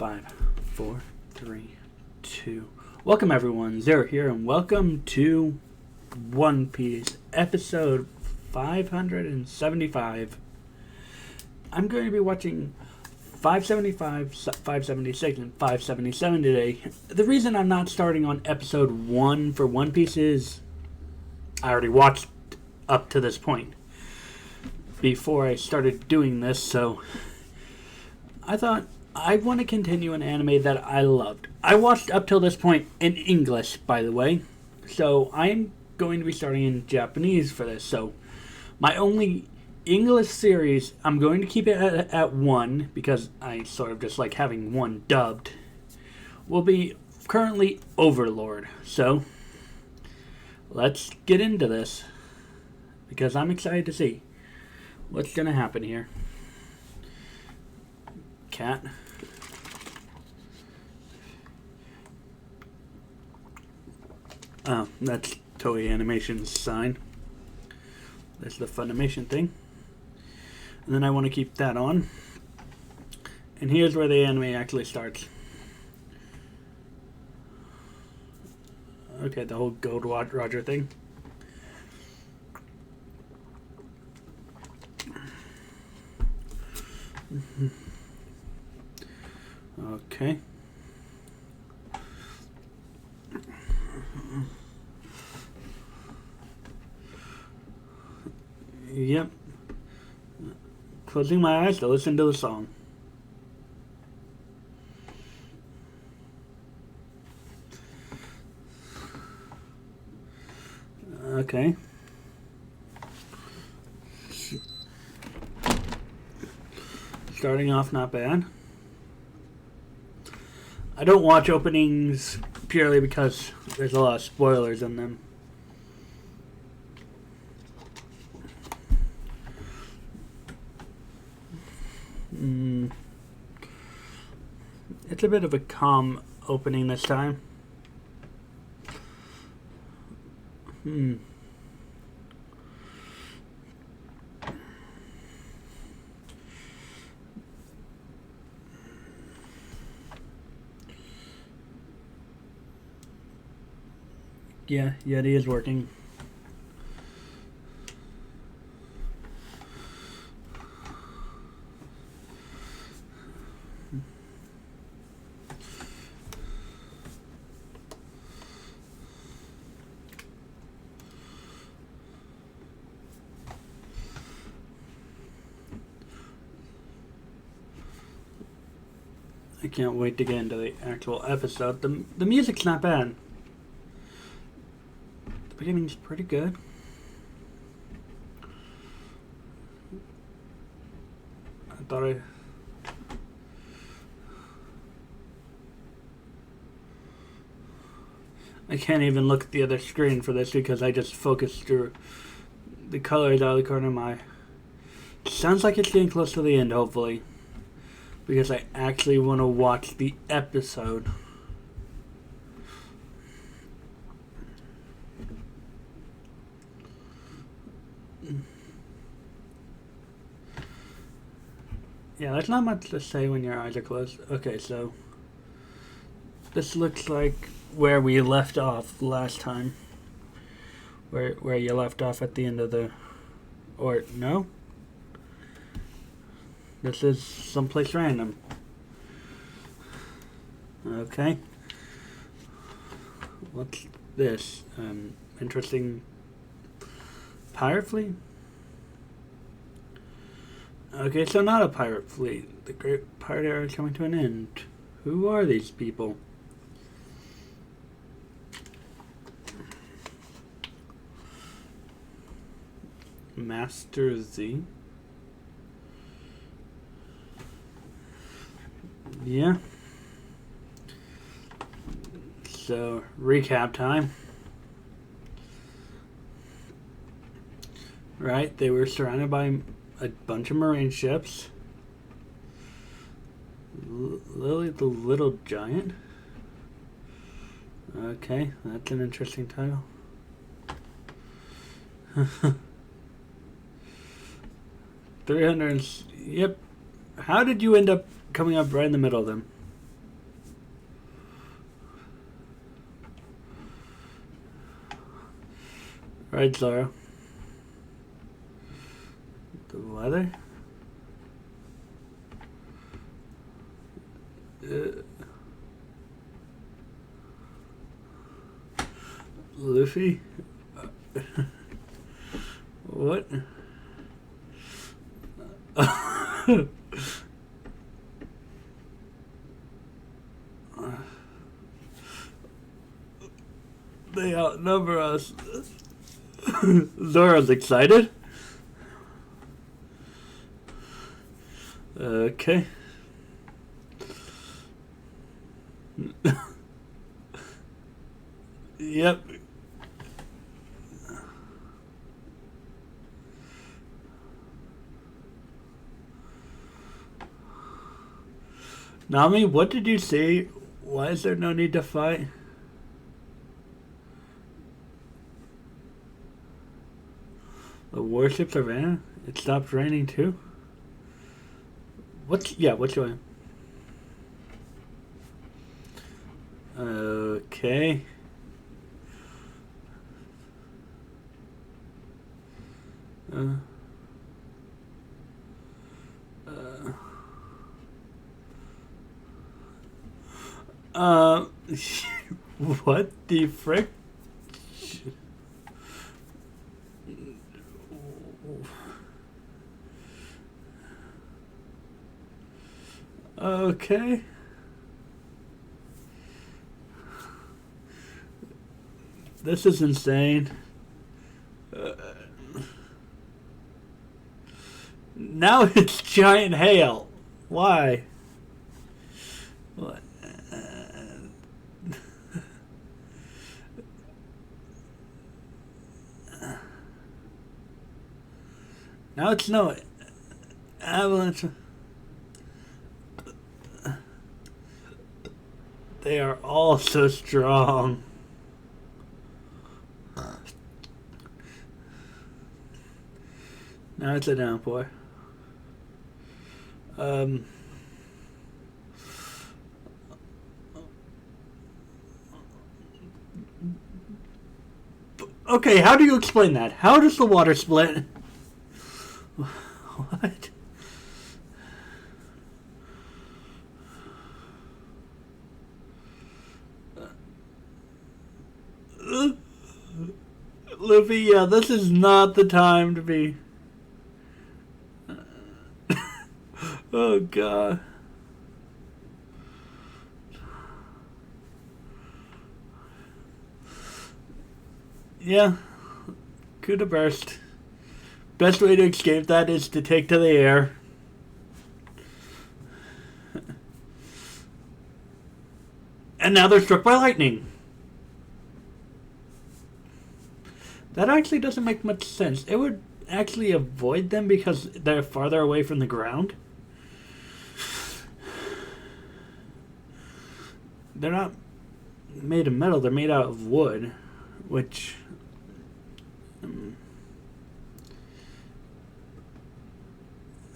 5, 4, 3, 2. Welcome everyone, Zero here, and welcome to One Piece, episode 575. I'm going to be watching 575, 576, and 577 today. The reason I'm not starting on episode 1 for One Piece is I already watched up to this point before I started doing this, so I thought I want to continue an anime that I loved. I watched up till this point in English, by the way, so I'm going to be starting in Japanese for this. So my only English series, I'm going to keep it at one because I sort of just like having one dubbed, will be currently Overlord. So let's get into this because I'm excited to see what's going to happen here. Cat. Oh, that's Toei Animation's sign. That's the Funimation thing. And then I want to keep that on. And here's where the anime actually starts. Okay, the whole Gold Roger thing. Okay. Yep. Closing my eyes to listen to the song. Okay. Starting off not bad. I don't watch openings purely because there's a lot of spoilers in them. It's a bit of a calm opening this time. Yeah, Yeti is working. I can't wait to get into the actual episode. The music's not bad. The beginning's pretty good. I can't even look at the other screen for this because I just focused through the colors out of the corner of my eye. Sounds like it's getting close to the end, hopefully, because I actually want to watch the episode. Yeah, there's not much to say when your eyes are closed. Okay, so this looks like where we left off last time. Where you left off at the end of the... Or, no? This is someplace random. Okay. What's this? Interesting pirate fleet? Okay, so not a pirate fleet. The Great Pirate Era is coming to an end. Who are these people? Master Z? Yeah. So, recap time. Right, they were surrounded by a bunch of marine ships. Lily the Little Giant. Okay, that's an interesting title. 300. Yep. How did you end up coming up right in the middle of them? Right, Zara? The weather? Luffy? What? They outnumber us. Zora's excited. Okay. Yep. Nami, what did you say? Why is there no need to fight? The warships are raining? It stopped raining too? What's going on? Okay. What the frick? Okay. This is insane. Now it's giant hail. Why? What? Now it's no avalanche. They are all so strong. Now it's a downpour. Okay, how do you explain that? How does the water split? What? Luffy, yeah, this is not the time to be. Oh, God. Yeah. Could have burst. Best way to escape that is to take to the air. And now they're struck by lightning. That actually doesn't make much sense. It would actually avoid them because they're farther away from the ground. They're not made of metal, they're made out of wood, which...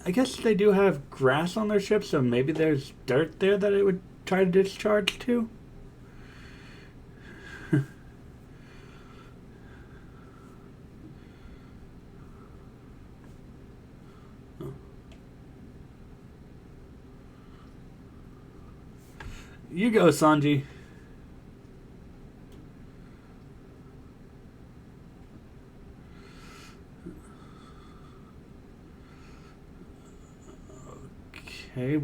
I guess they do have grass on their ship, so maybe there's dirt there that it would try to discharge to. You go, Sanji. Okay.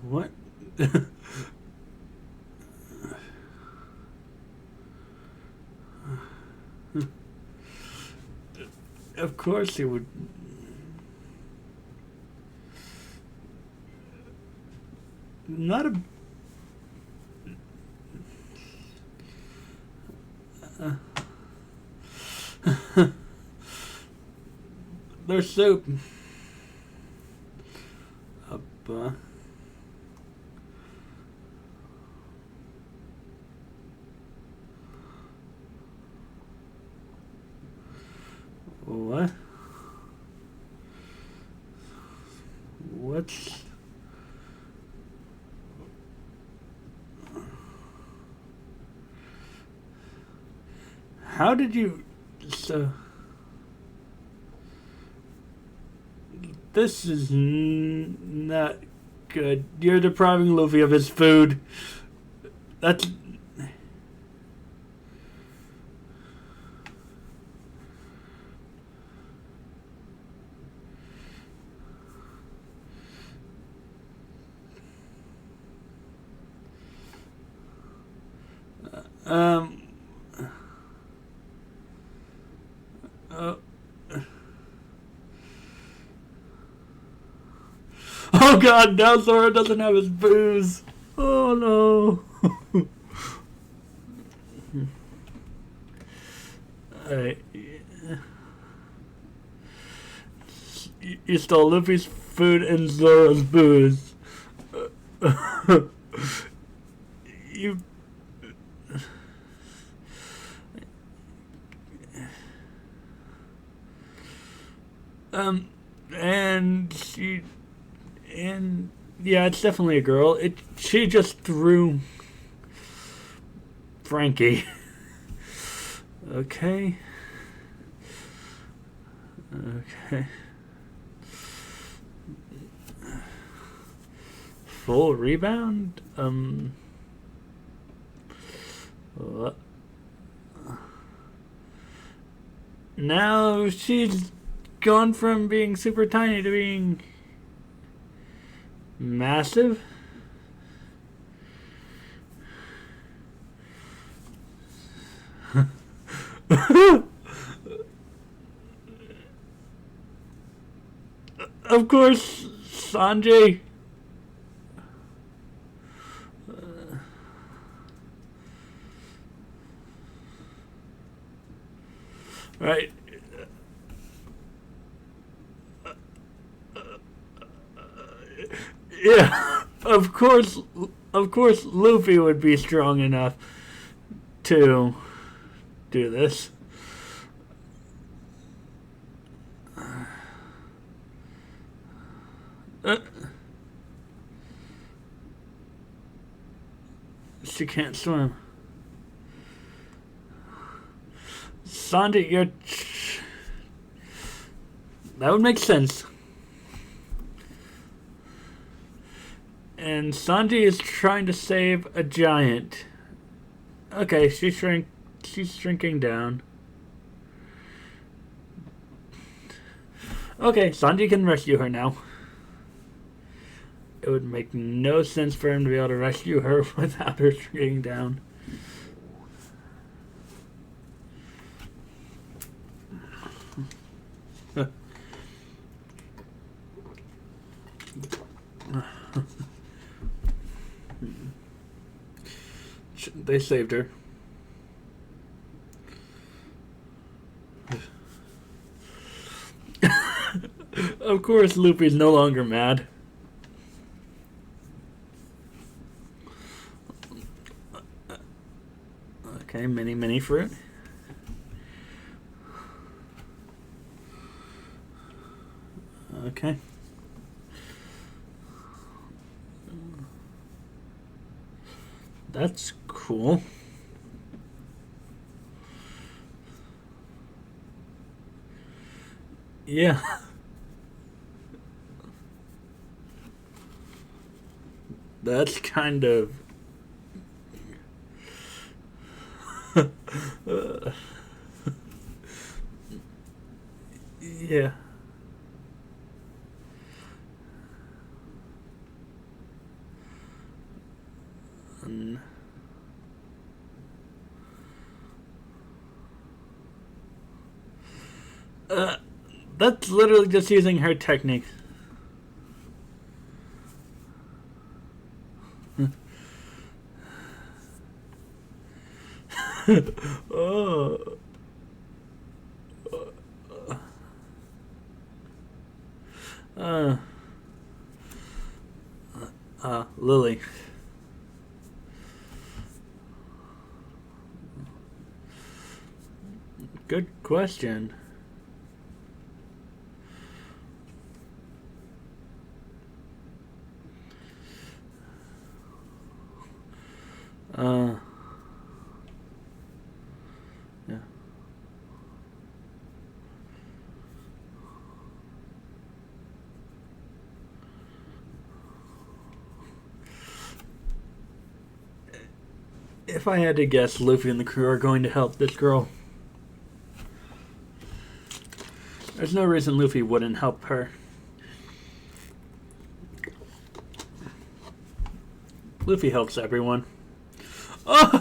What? Of course he would. Not a. They're so But what? What's... How did you... So... This is not good. You're depriving Luffy of his food. That's... Um... Oh god, now Zoro doesn't have his booze. Oh no. Alright. You stole Luffy's food and Zoro's booze. You... And she... And yeah, it's definitely a girl. She just threw Frankie. Okay. Okay. Full rebound? What? Now she's gone from being super tiny to being massive. Of course, Sanjay. Right. Yeah, of course, Luffy would be strong enough to do this. She can't swim. Sanjay, that would make sense. And Sanji is trying to save a giant. Okay, she's shrinking down. Okay, Sanji can rescue her now. It would make no sense for him to be able to rescue her without her shrinking down. They saved her. Of course, Luffy's no longer mad. Okay, mini fruit. Okay. That's cool. Yeah. That's kind of... yeah. That's literally just using her technique. Oh. Lily. Good question. Yeah. If I had to guess, Luffy and the crew are going to help this girl. There's no reason Luffy wouldn't help her. Luffy helps everyone. Oh!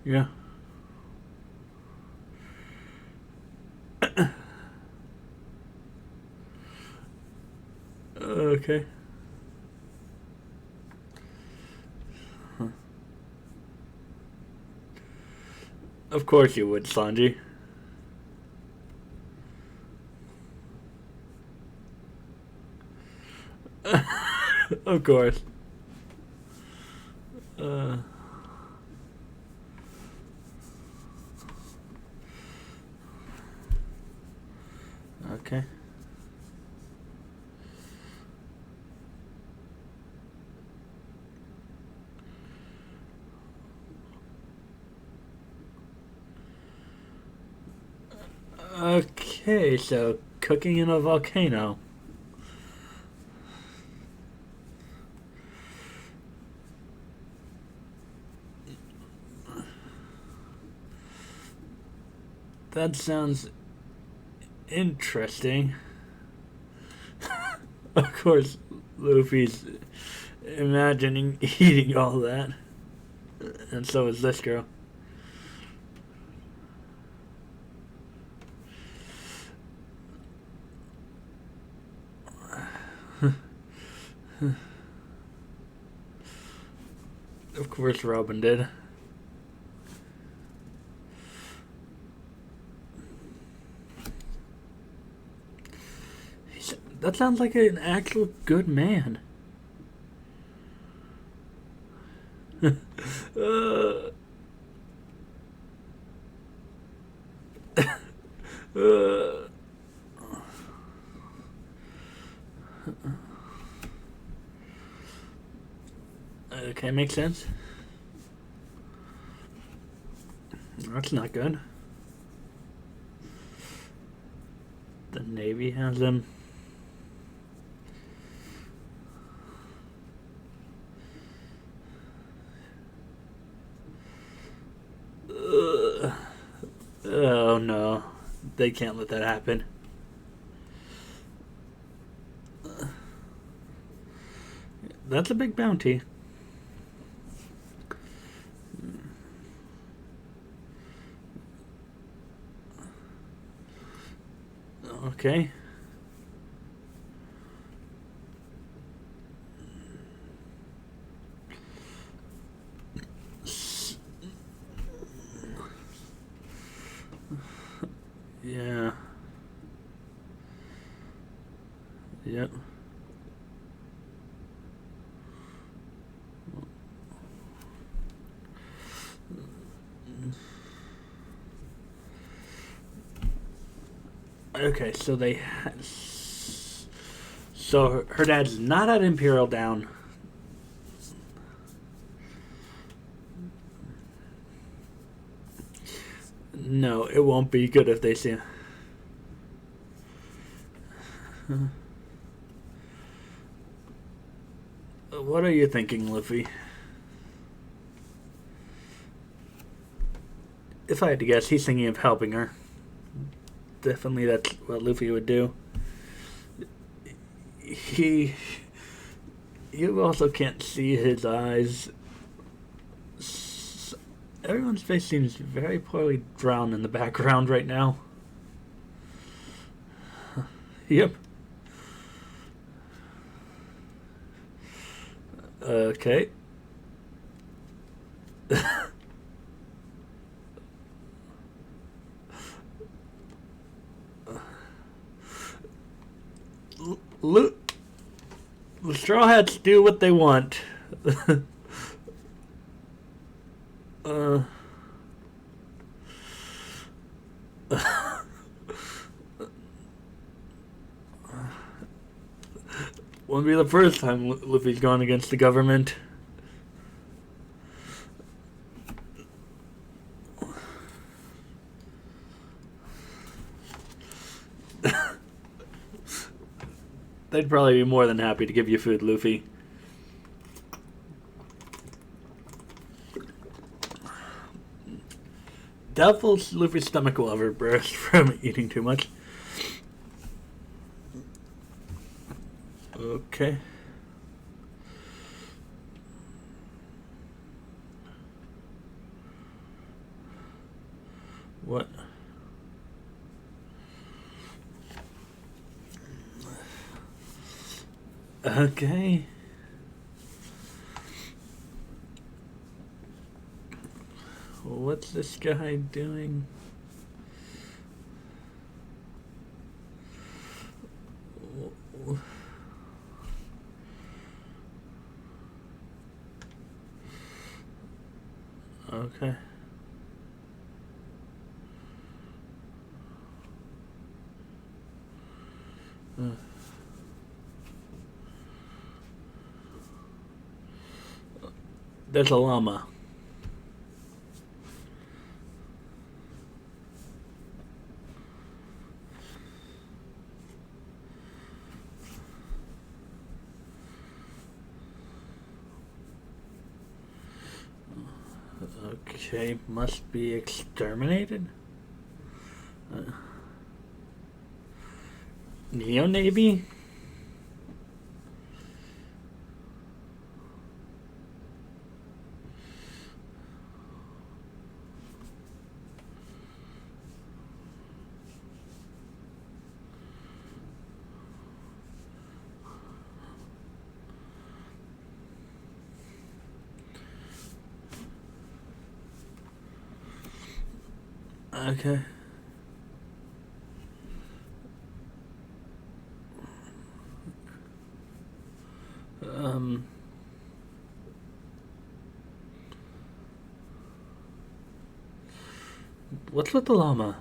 Yeah. Okay. Huh. Of course you would, Sanji. Of course. Okay. Okay, so cooking in a volcano. That sounds interesting. Of course, Luffy's imagining eating all that. And so is this girl. Of course Robin did. That sounds like an actual good man. Okay, makes sense. That's not good. The Navy has them. Oh no, they can't let that happen. That's a big bounty. Okay. Yeah. Yep. Okay, so so her dad's not at Imperial Down. No, it won't be good if they see. What are you thinking, Luffy? If I had to guess, he's thinking of helping her. Definitely that's what Luffy would do. You also can't see his eyes. Everyone's face seems very poorly drawn in the background right now. Yep. Okay. Look, the Straw Hats do what they want. uh, Won't be the first time Luffy's gone against the government. They'd probably be more than happy to give you food, Luffy. Doubtful Luffy's stomach will ever burst from eating too much. Okay. What? Okay. What's this guy doing? Okay. There's a llama. Okay, must be exterminated. Neo Navy? Okay. What's with the llama?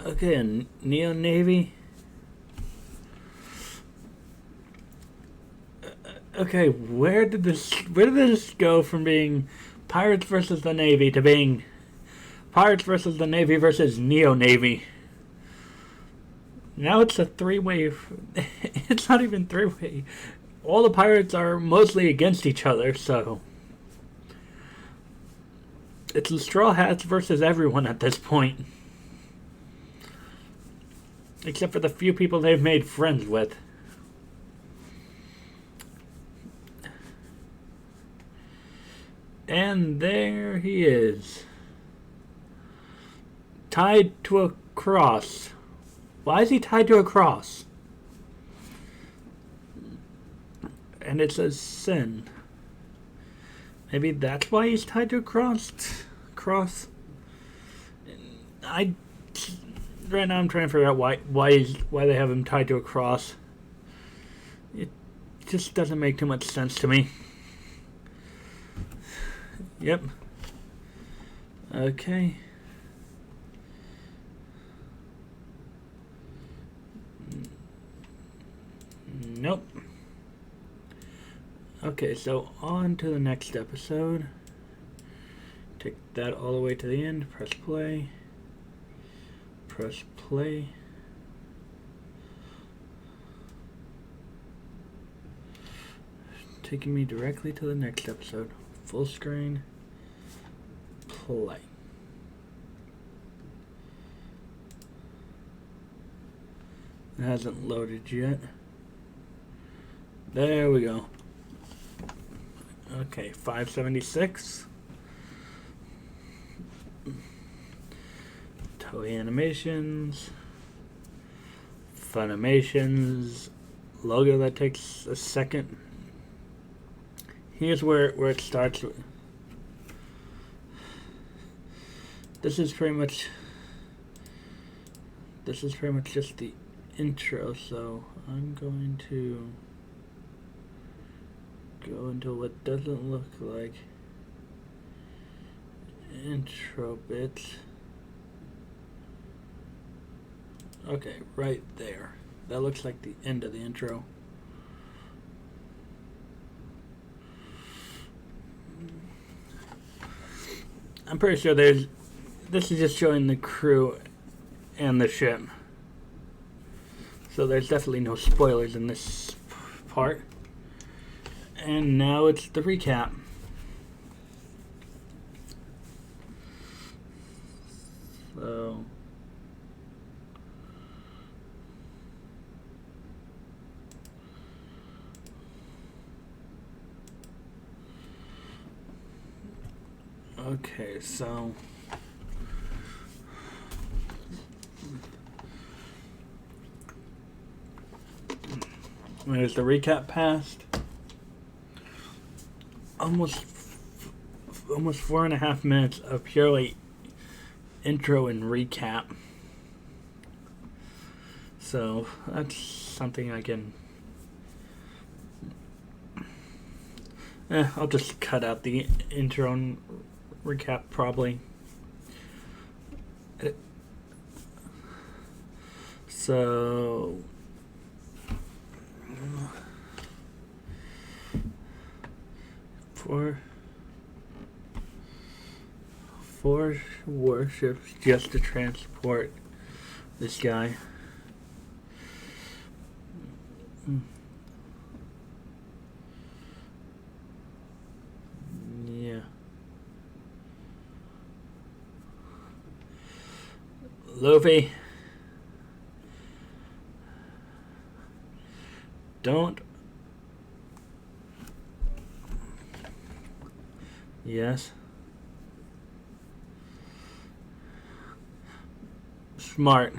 Okay, Neo Navy. Okay, where did this go from being Pirates versus the Navy to being Pirates versus the Navy versus Neo Navy? Now it's a three-way. It's not even three-way. All the pirates are mostly against each other, so it's the Straw Hats versus everyone at this point. Except for the few people they've made friends with. And there he is. Tied to a cross. Why is he tied to a cross? And it says sin. Maybe that's why he's tied to a cross. Right now I'm trying to figure out why they have him tied to a cross. It just doesn't make too much sense to me. Yep. Okay. Nope. Okay, so on to the next episode. Take that all the way to the end. Press play. Press play. Taking me directly to the next episode. Full screen. Play. It hasn't loaded yet. There we go. Okay, 576. Toei Animations. Funimation's logo that takes a second. Here's where it starts. This is pretty much just the intro, so I'm going to go into what doesn't look like intro bits. Okay, right there. That looks like the end of the intro. I'm pretty sure this is just showing the crew and the ship. So there's definitely no spoilers in this part. And now it's the recap. So okay, so there's the recap past. Almost 4.5 minutes of purely intro and recap. So that's something I can. I'll just cut out the intro and recap probably. So four warships just to transport this guy. Yeah. Luffy, don't. Yes. Smart.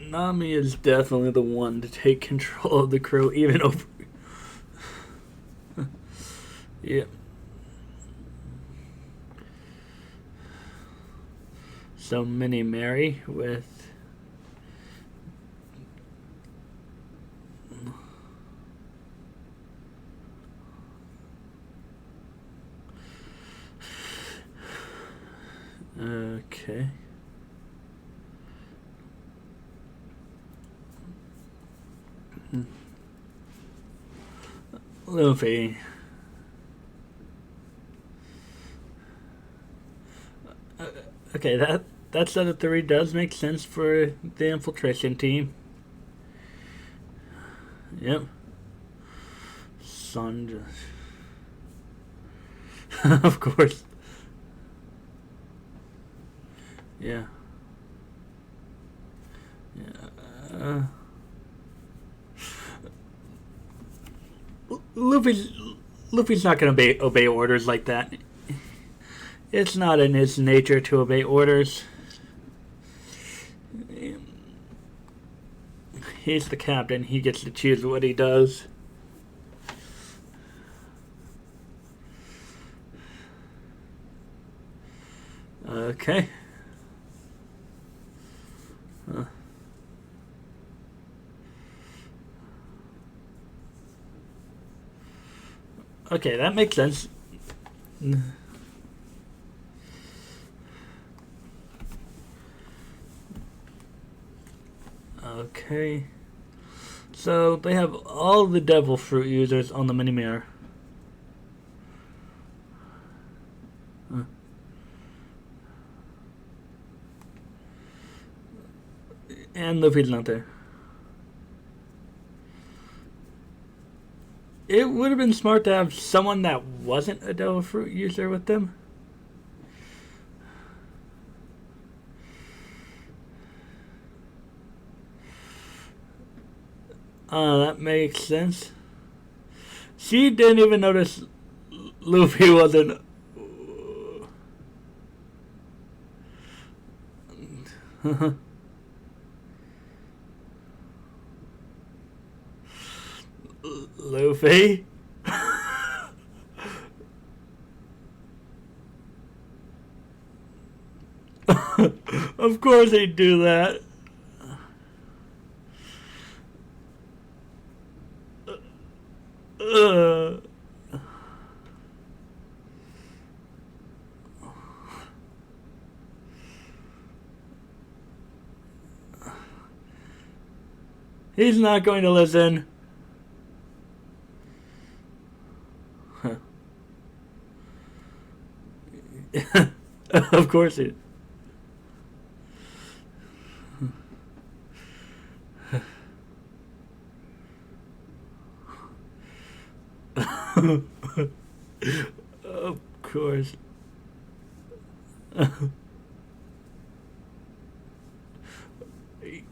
Nami is definitely the one to take control of the crew, even over. Yeah. So Mini Mary with okay. Luffy. Okay, that set of 3 does make sense for the infiltration team. Yep. Sanji. Of course. Yeah. Yeah. Luffy's not gonna obey orders like that. It's not in his nature to obey orders. He's the captain. He gets to choose what he does. Okay. Okay, that makes sense. Okay. So they have all the devil fruit users on the mini mirror. And Luffy's not there. It would have been smart to have someone that wasn't a devil fruit user with them. That makes sense. She didn't even notice Luffy wasn't. Luffy? Of course he'd do that. He's not going to listen. Of course he. Of course.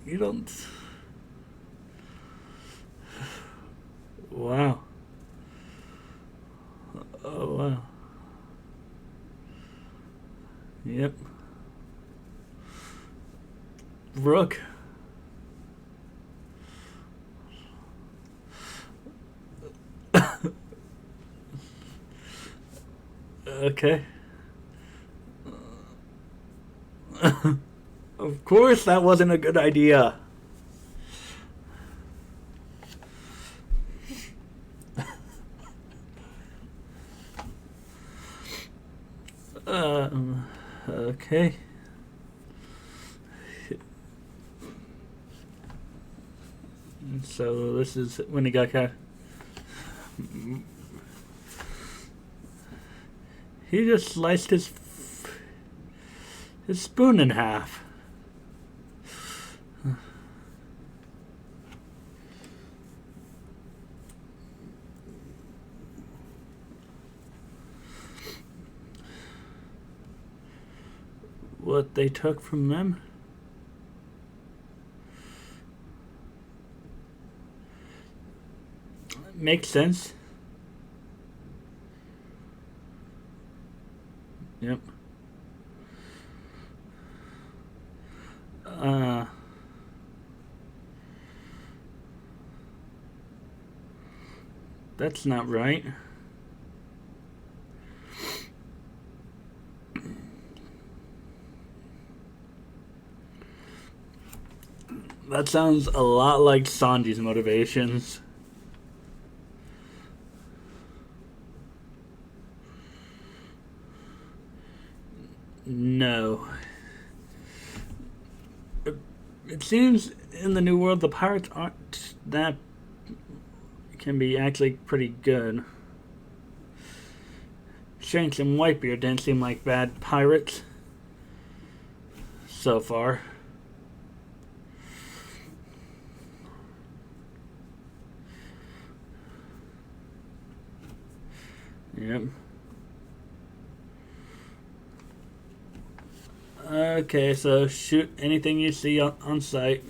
You don't. Wow. Oh, wow. Yep. Rook. Okay. Of course that wasn't a good idea. Okay. So this is when he got caught. He just sliced his spoon in half. What they took from them? Makes sense. Yep. That's not right. That sounds a lot like Sanji's motivations. No. It seems in the New World the pirates aren't that. Can be actually pretty good. Shanks and Whitebeard didn't seem like bad pirates so far. Yep. Okay, so shoot anything you see on sight.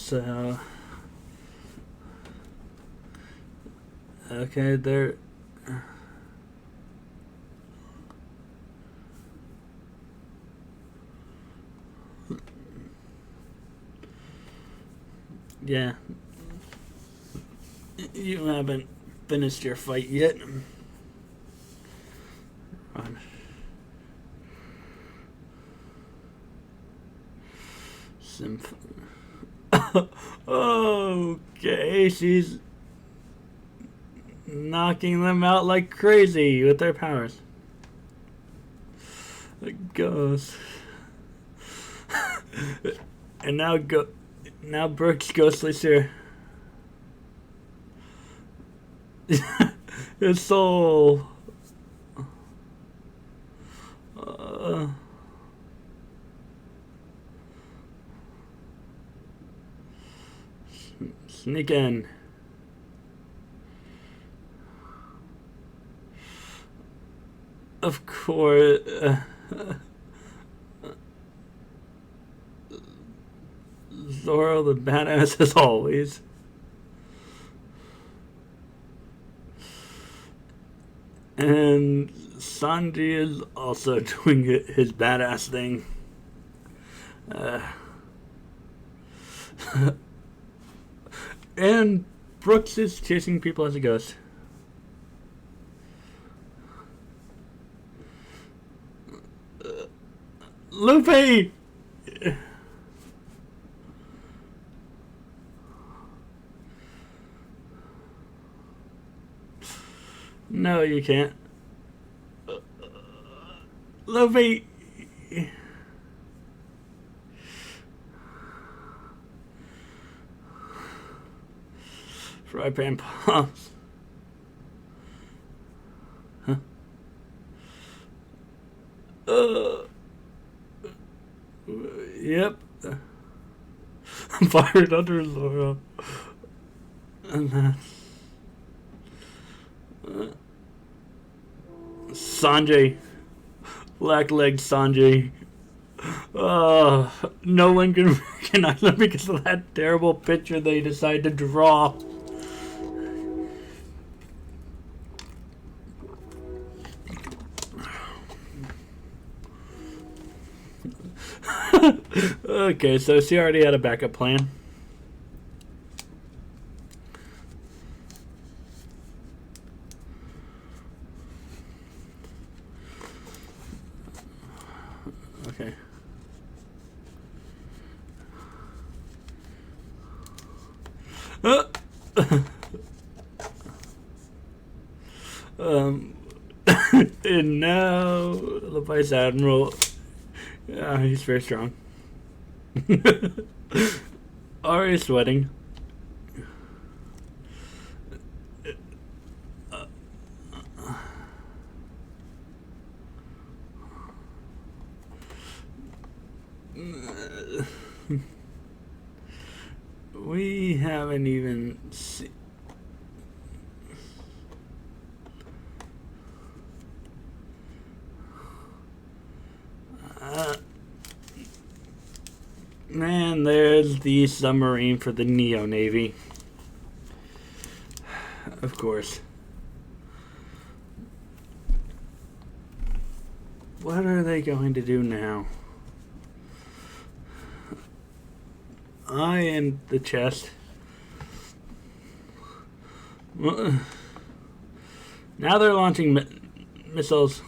So, okay, there. Yeah. You haven't finished your fight yet. Okay, she's knocking them out like crazy with their powers. It goes. And now Brooks Ghostly Seer. His soul. Sneak in. Of course. Zoro the badass as always. And Sanji is also doing his badass thing. And Brooks is chasing people as a ghost. Luffy! No, you can't. Luffy! Fry pan pops. Huh? Yep. Fired under Zoro. And then Sanjay. Black-legged Sanjay. No one can recognize him because of that terrible picture they decided to draw. Okay, so she already had a backup plan. Okay. And now the Vice Admiral, he's very strong. Already sweating. We haven't even seen. Man, there's the submarine for the Neo Navy. Of course. What are they going to do now? And the chest. Now they're launching missiles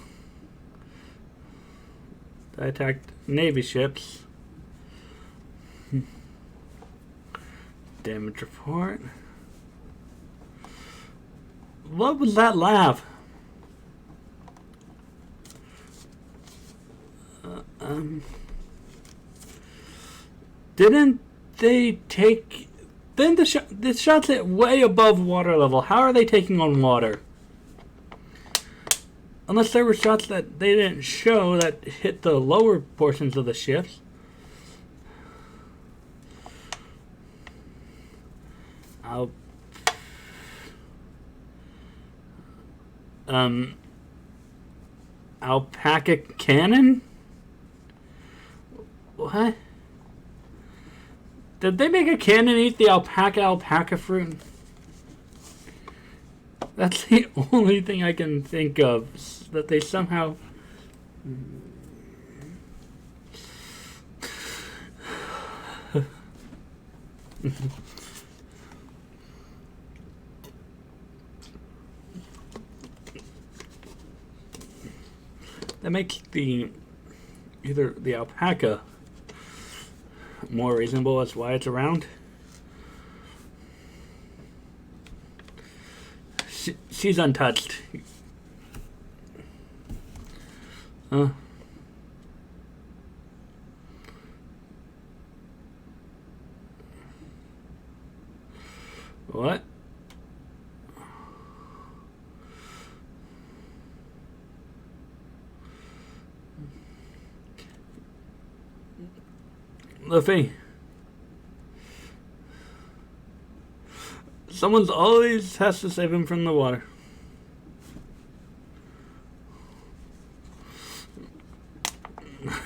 that attacked Navy ships. Damage report. What was that laugh? Didn't they take? Then the shots hit way above water level. How are they taking on water? Unless there were shots that they didn't show that hit the lower portions of the ships. Alpaca cannon? What? Did they make a cannon eat the alpaca fruit? That's the only thing I can think of that they somehow. That makes either the alpaca more reasonable as why it's around. She's untouched. Huh? What? Luffy. Someone's always has to save him from the water.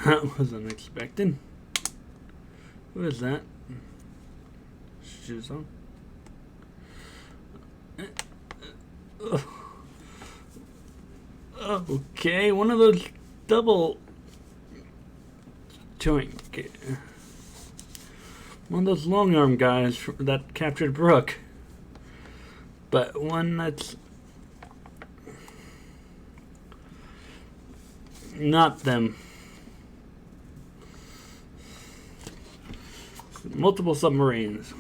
That was unexpected. Who is that? Shoes on. Okay, one of those double joint. One of those long arm guys that captured Brooke. But one that's not them. Multiple submarines.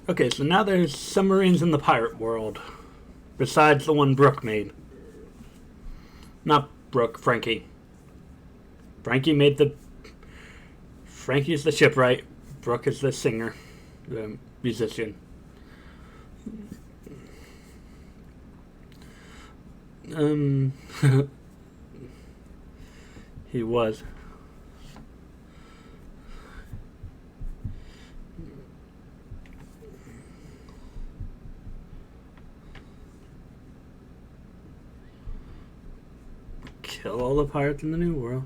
Okay, so now there's submarines in the pirate world. Besides the one Brooke made. Not Brooke, Frankie. Frankie is the shipwright. Brooke is the singer. The musician. He was. Kill all the pirates in the New World.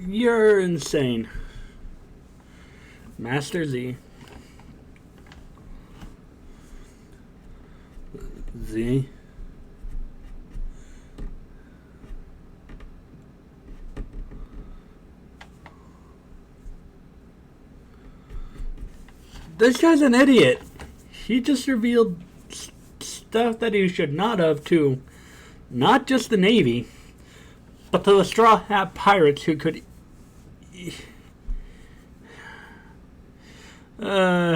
You're insane. Master Z. Z. This guy's an idiot. He just revealed stuff that he should not have to not just the Navy, but to the Straw Hat Pirates who could.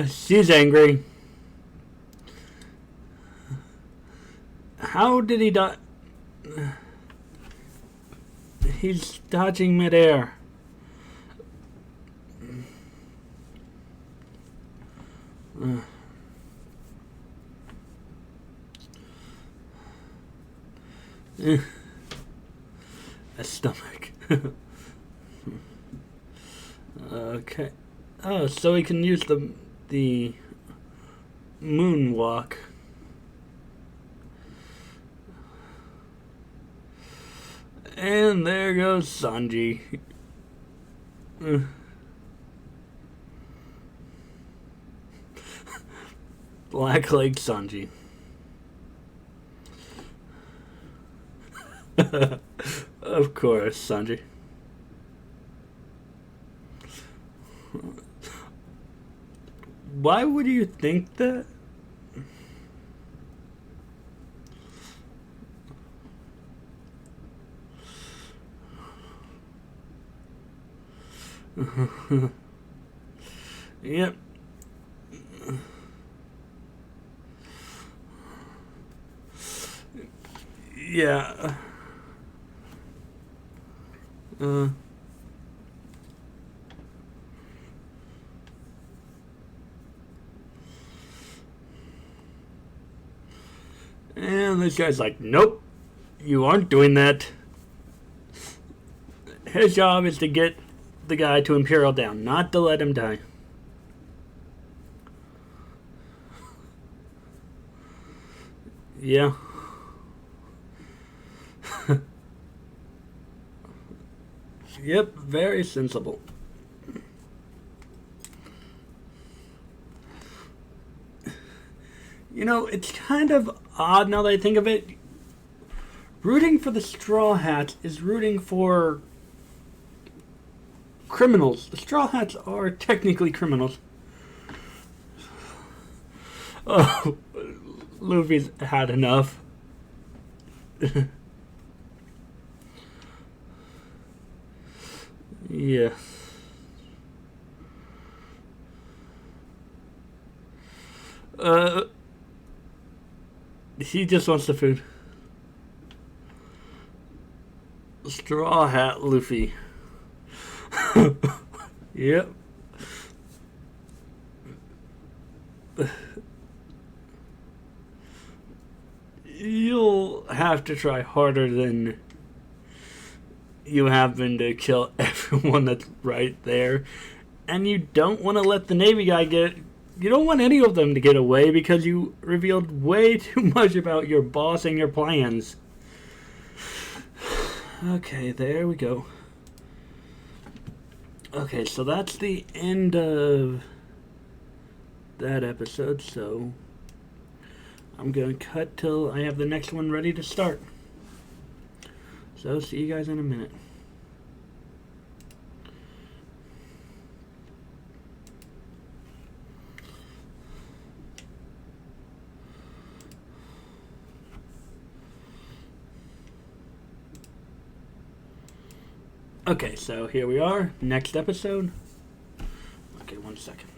She's angry. How did he die? He's dodging midair. A stomach. Okay. Oh, so he can use the moonwalk. And there goes Sanji. Blackleg Sanji. Of course, Sanji. Why would you think that? Yep. Yeah. And this guy's like, nope, you aren't doing that. His job is to get the guy to Imperial down, not to let him die. Yeah. Yep, very sensible. You know, it's kind of odd now that I think of it. Rooting for the Straw Hats is rooting for criminals. The Straw Hats are technically criminals. Oh, Luffy's had enough. Yeah. He just wants the food. Straw Hat Luffy. Yep. You'll have to try harder than you have been to kill everyone that's right there. And you don't want to let the Navy guy get You don't want any of them to get away because you revealed way too much about your boss and your plans. Okay, there we go. Okay, so that's the end of that episode, so I'm going to cut till I have the next one ready to start. So, see you guys in a minute. Okay, so here we are, next episode. Okay, 1 second.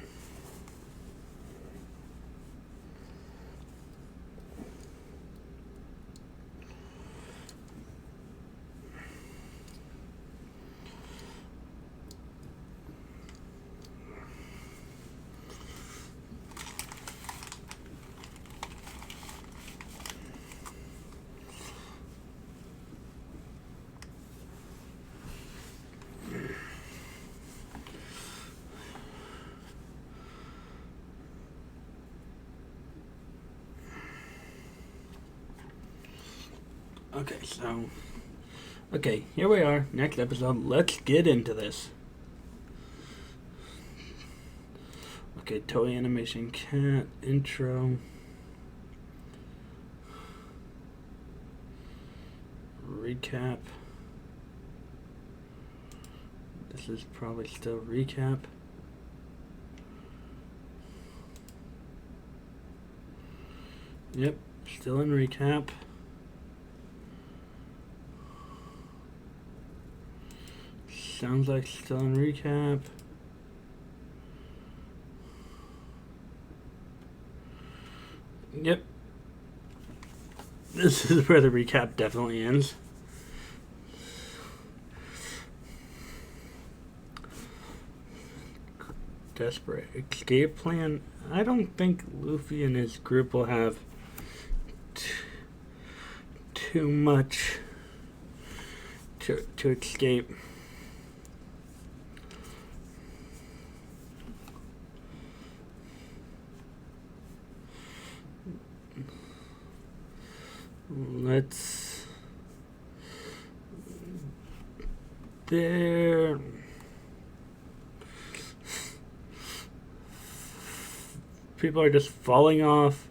Okay, here we are, next episode. Let's get into this. Okay, toy animation cat, intro. Recap. This is probably still recap. Yep, still in recap. Sounds like still in recap. Yep. This is where the recap definitely ends. Desperate escape plan. I don't think Luffy and his group will have too much to escape. Let's there. People are just falling off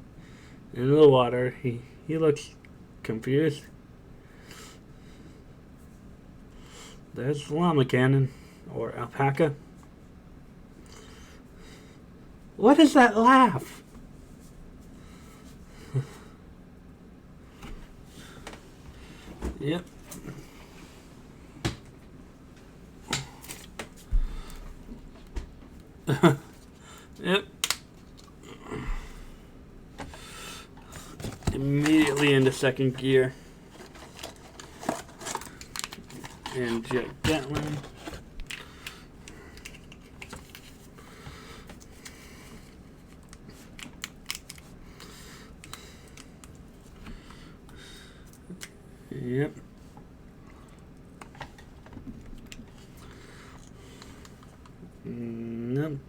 into the water. He looks confused. There's llama cannon or alpaca. What is that laugh? Yep. Yep. Immediately into second gear. And Jet Gatling. Yep. Nope.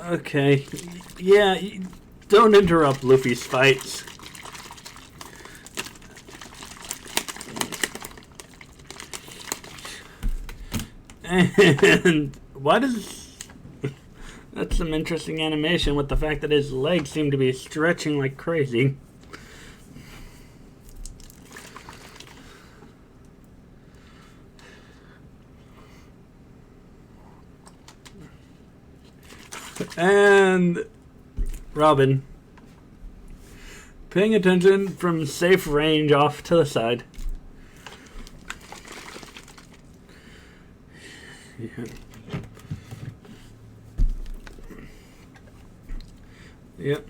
Okay. Yeah, don't interrupt Luffy's fights. And why does... That's some interesting animation with the fact that his legs seem to be stretching like crazy. And Robin, paying attention from safe range off to the side. Yeah. Yep.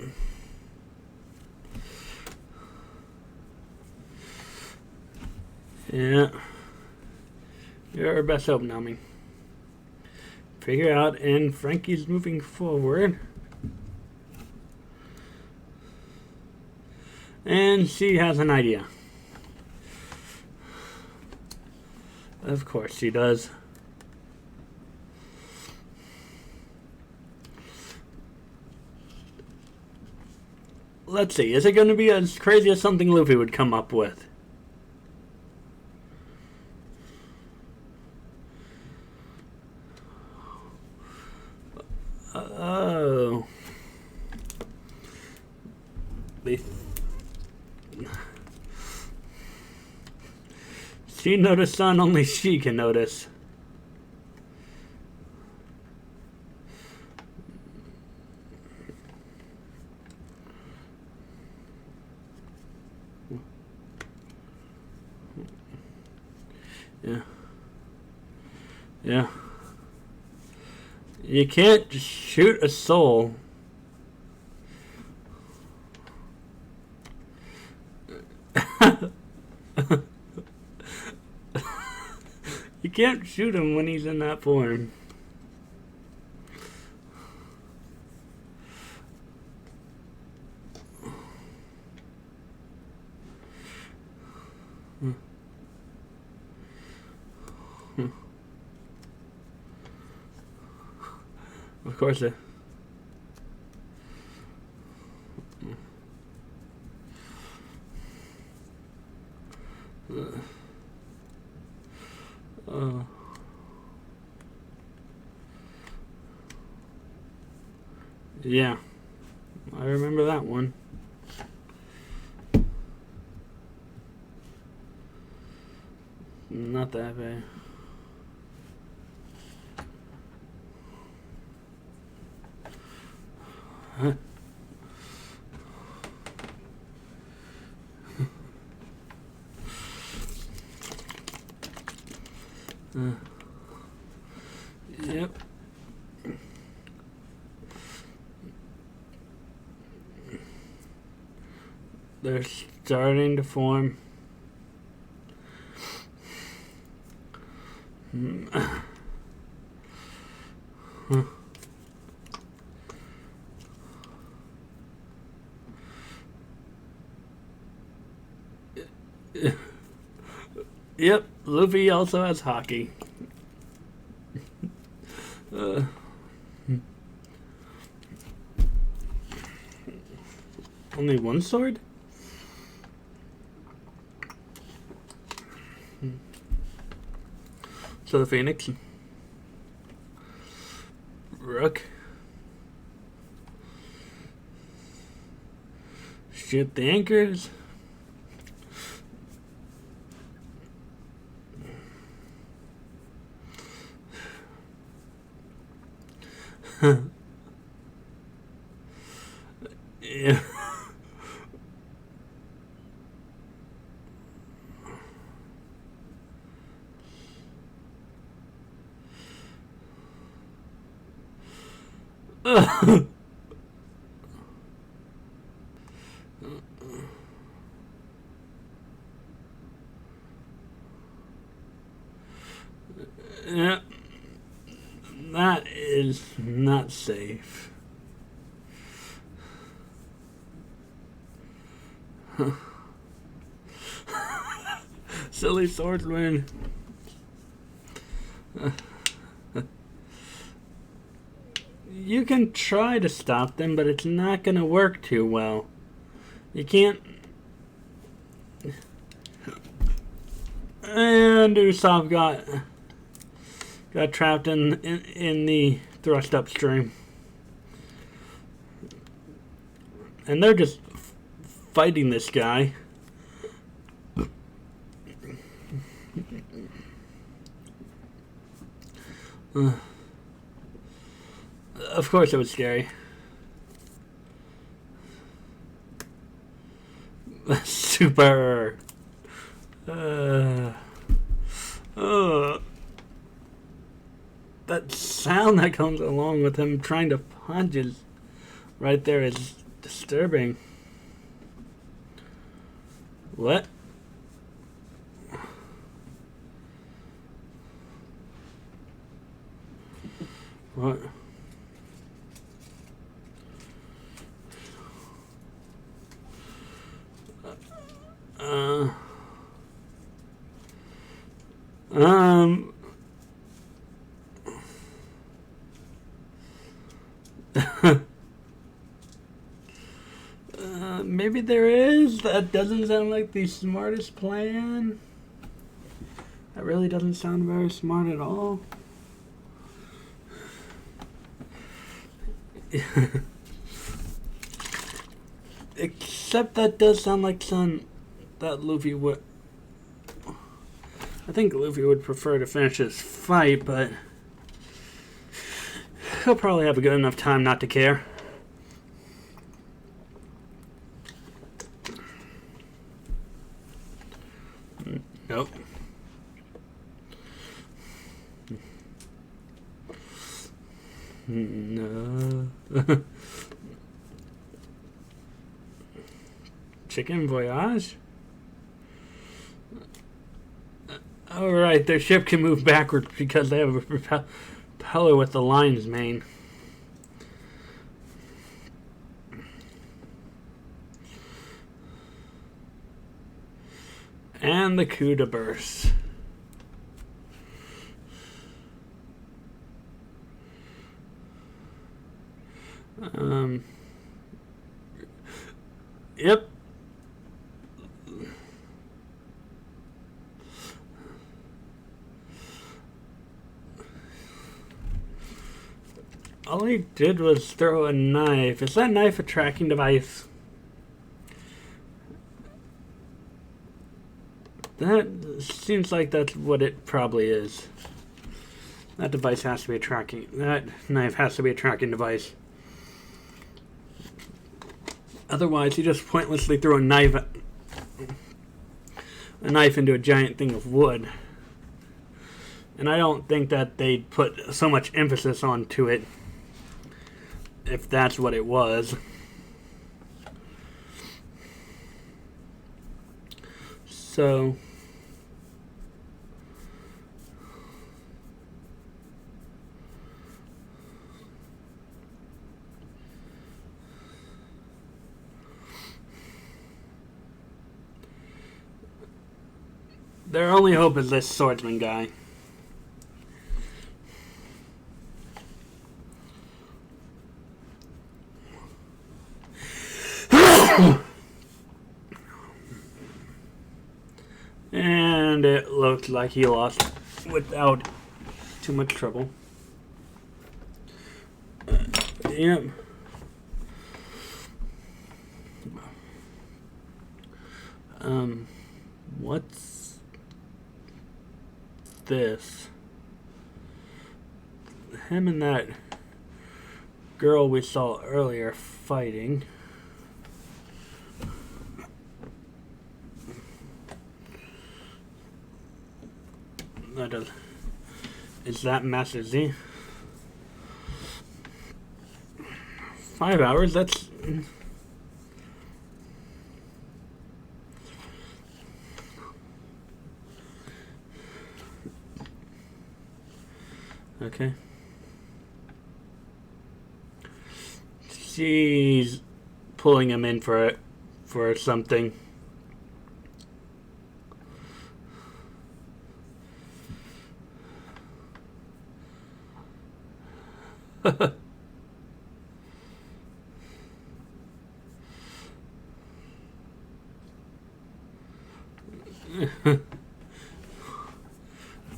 Yeah. You're our best hope, Nami. figure out, and Frankie's moving forward. And she has an idea. Of course she does. Let's see, is it going to be as crazy as something Luffy would come up with? Oh. She noticed son, only she can notice. Yeah. Yeah. You can't shoot a soul. You can't shoot him when he's in that form. Of course it. Yeah, I remember that one. Not that bad. Huh. Yep. They're starting to form. Yep, Luffy also has hockey. Only one sword? So the Phoenix. Rook. Shoot the anchors. Yeah. Yeah. That is not safe. Silly swordsman. You can try to stop them, but it's not going to work too well. You can't. And Usopp got trapped in the thrust upstream. And they're just fighting this guy. Of course it was scary. Super. That sound that comes along with him trying to punch is right there is disturbing. What? What? Uh, um, maybe there is. That doesn't sound like the smartest plan. That really doesn't sound very smart at all. Except that does sound like something that Luffy would... I think Luffy would prefer to finish his fight, but he'll probably have a good enough time not to care. Nope. No. Chicken Voyage? Alright, their ship can move backwards because they have a propeller with the lion's mane. And the coup de burst. Yep. All he did was throw a knife. Is that knife a tracking device? That seems like that's what it probably is. That device has to be a tracking... That knife has to be a tracking device. Otherwise, he just pointlessly threw a knife into a giant thing of wood. And I don't think that they'd put so much emphasis onto it if that's what it was. So... Their only hope is this swordsman guy. And it looked like he lost without too much trouble. Yep. What's this? Him and that girl we saw earlier fighting. Is that Master Z? 5 hours? That's... Okay. She's pulling him in for something.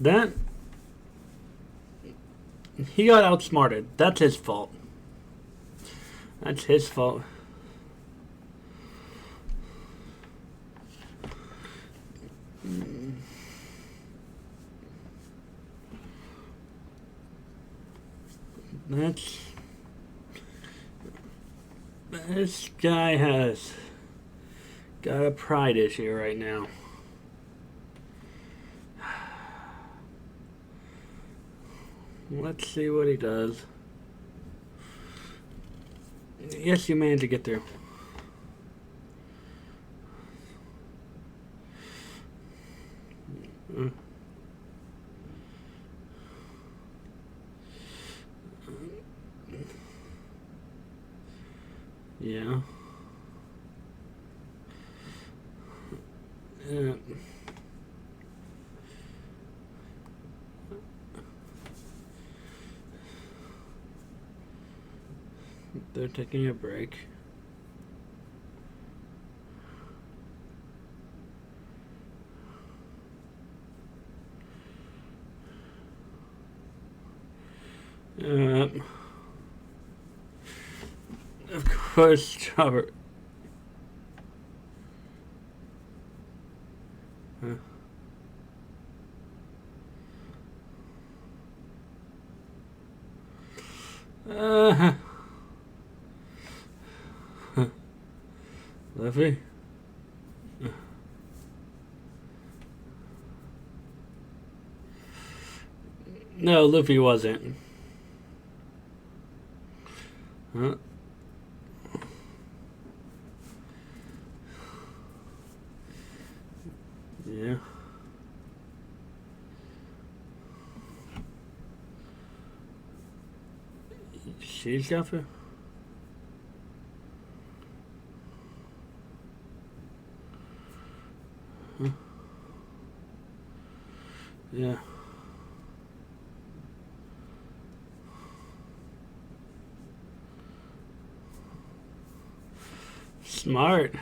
That... He got outsmarted. That's his fault. That's his fault. This guy has got a pride issue right now. Let's see what he does. Yes, you managed to get through. Yeah. Yeah. They're taking a break. Of course, Robert. Huh. Luffy? No, Luffy wasn't. Huh? Yeah. She's got it. Huh? Yeah. Smart.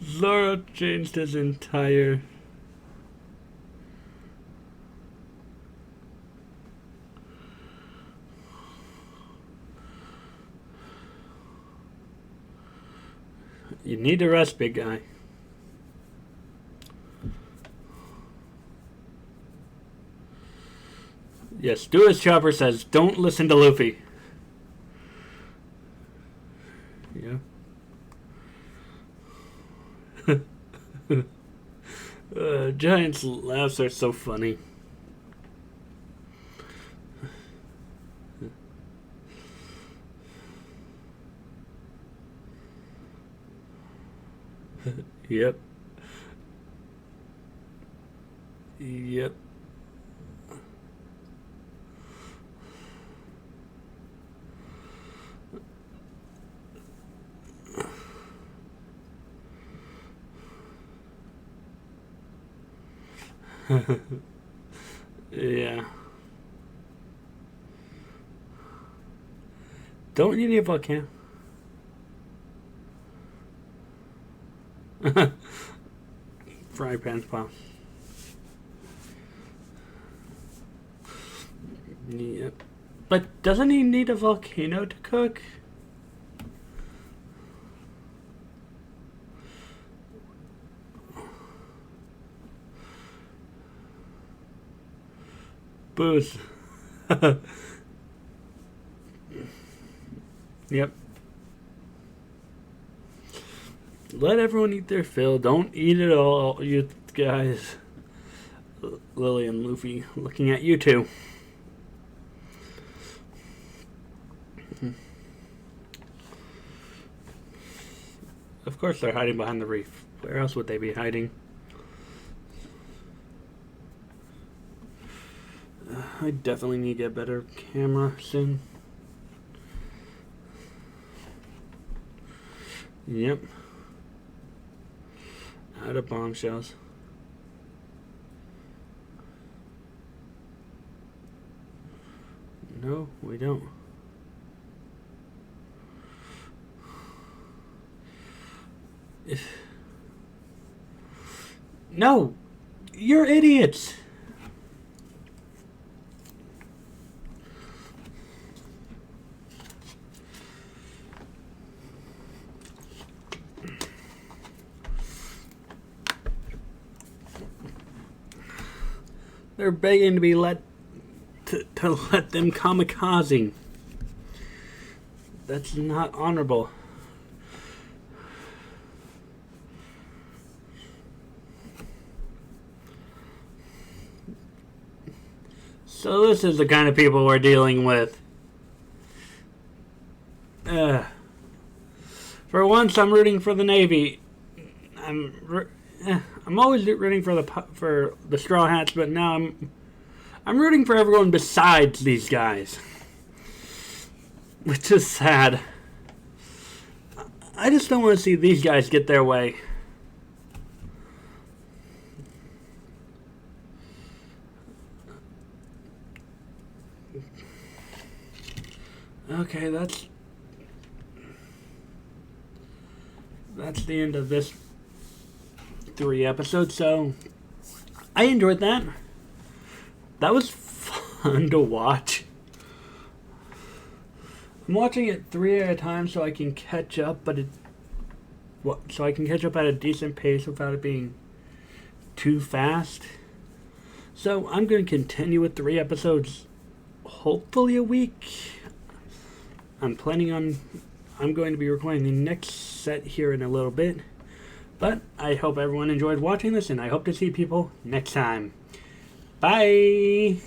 Zoro changed his entire... You need to rest, big guy. Yes, do as Chopper says. Don't listen to Luffy. Yeah. Giant's laughs are so funny. Yep. Yep. Yeah. Don't you need a volcano? Fry pan's pop. Yep. But doesn't he need a volcano to cook? Booze. Yep. Let everyone eat their fill. Don't eat it all, you guys. Lily and Luffy looking at you two. Of course they're hiding behind the reef. Where else would they be hiding? I definitely need to get a better camera soon. Yep. Out of bombshells. No, we don't. No! You're idiots! They're begging to be let to let them kamikaze. That's not honorable. So this is the kind of people we're dealing with. For once, I'm rooting for the Navy. I'm always rooting for the Straw Hats, but now I'm rooting for everyone besides these guys, which is sad. I just don't want to see these guys get their way. Okay, that's the end of this 3 episodes, so I enjoyed that. That was fun to watch. I'm watching it 3 at a time so I can catch up, so I can catch up at a decent pace without it being too fast. So I'm going to continue with 3 episodes, hopefully a week. I'm going to be recording the next set here in a little bit. But I hope everyone enjoyed watching this, and I hope to see people next time. Bye!